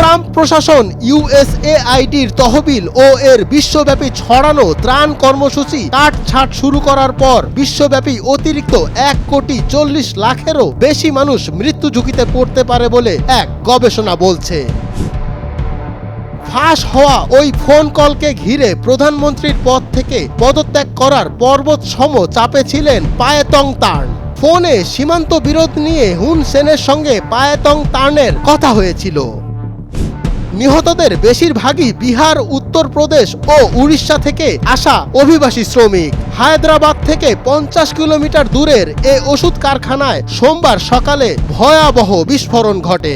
Trump প্রশাসন ইউএসএআইডির তহবিল ও এর বিশ্বব্যাপী ছড়ানো ত্রাণ কর্মসূচি কাটছাঁট শুরু করার পর বিশ্বব্যাপী অতিরিক্ত 1,40,00,000-এরও বেশি মানুষ মৃত্যু ঝুঁকিতে পড়তে পারে বলে এক গবেষণা বলছে। ফাঁস হওয়া ওই ফোন কলকে ঘিরে প্রধানমন্ত্রীর পদ থেকে পদত্যাগ করার পর্বত সম চাপে ছিলেন পায়েতং তার্ন। ফোনে সীমান্ত বিরোধ নিয়ে হুন সেনের সঙ্গে পায়েতং তার্নের কথা হয়েছিল। নিহতদের বেশিরভাগই বিহার, উত্তরপ্রদেশ ও উড়িষ্যা থেকে আসা অভিবাসী শ্রমিক। হায়দ্রাবাদ থেকে 50 কিলোমিটার দূরের এ ওষুধ কারখানায় সোমবার সকালে ভয়াবহ বিস্ফোরণ ঘটে।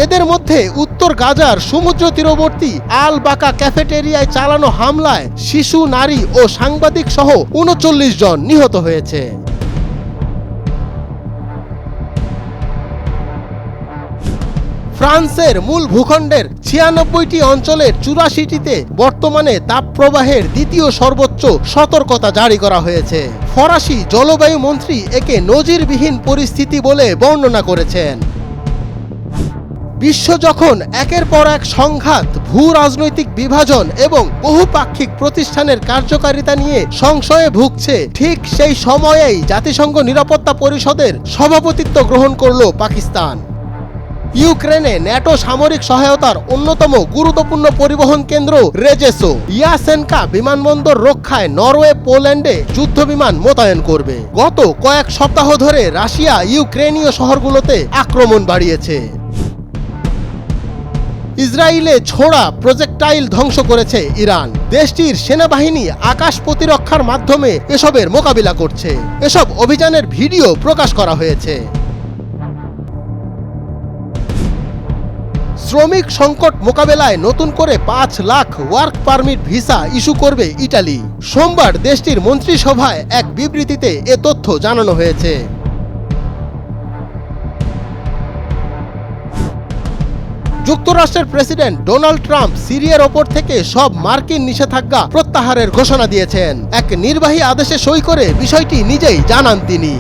এদের মধ্যে উত্তর গাজার সমুদ্র তীরবর্তী আল বাকা ক্যাফেটেরিয়ায় চালানো হামলায় শিশু, নারী ও সাংবাদিক সহ 39 জন নিহত হয়েছে। ফ্রান্সের মূল ভূখণ্ডের 96টি অঞ্চলের 84টিতে বর্তমানে তাপপ্রবাহের দ্বিতীয় সর্বোচ্চ সতর্কতা জারি করা হয়েছে। ফরাসি জলবায়ু মন্ত্রী একে নজিরবিহীন পরিস্থিতি বলে বর্ণনা করেছেন। বিশ্ব যখন একের পর এক সংঘাত, ভূ রাজনৈতিক বিভাজন এবং বহুপাক্ষিক প্রতিষ্ঠানের কার্যকারিতা নিয়ে সংশয়ে ভুগছে, ঠিক সেই সময়েই জাতিসংঘ নিরাপত্তা পরিষদের সভাপতিত্ব গ্রহণ করল পাকিস্তান। ইউক্রেনে ন্যাটো সামরিক সহায়তার অন্যতম গুরুত্বপূর্ণ পরিবহন কেন্দ্র রেজেসো ইয়াসেনকা বিমানবন্দর রক্ষায় নরওয়ে, পোল্যান্ডে যুদ্ধবিমান মোতায়েন করবে। গত কয়েক সপ্তাহ ধরে রাশিয়া ইউক্রেনীয় শহরগুলোতে আক্রমণ বাড়িয়েছে। ইসরায়েলে ছোড়া প্রজেক্টাইল ধ্বংস করেছে ইরান। দেশটির সেনাবাহিনী আকাশ প্রতিরক্ষার মাধ্যমে এসবের মোকাবিলা করছে। এসব অভিযানের ভিডিও প্রকাশ করা হয়েছে। শ্রমিক সংকট মোকাবেলায় নতুন করে 5 lakh work permit visa issue করবে ইটালি। সোমবার দেশটির মন্ত্রিসভায় এক বিবৃতিতে এ তথ্য জানানো হয়েছে। যুক্তরাষ্ট্রের প্রেসিডেন্ট ডোনাল্ড ট্রাম্প সিরিয়ার ওপর থেকে সব মার্কিন নিষেধাজ্ঞা প্রত্যাহারের ঘোষণা দিয়েছেন। এক নির্বাহী আদেশে সই করে বিষয়টি নিজেই জানান তিনি।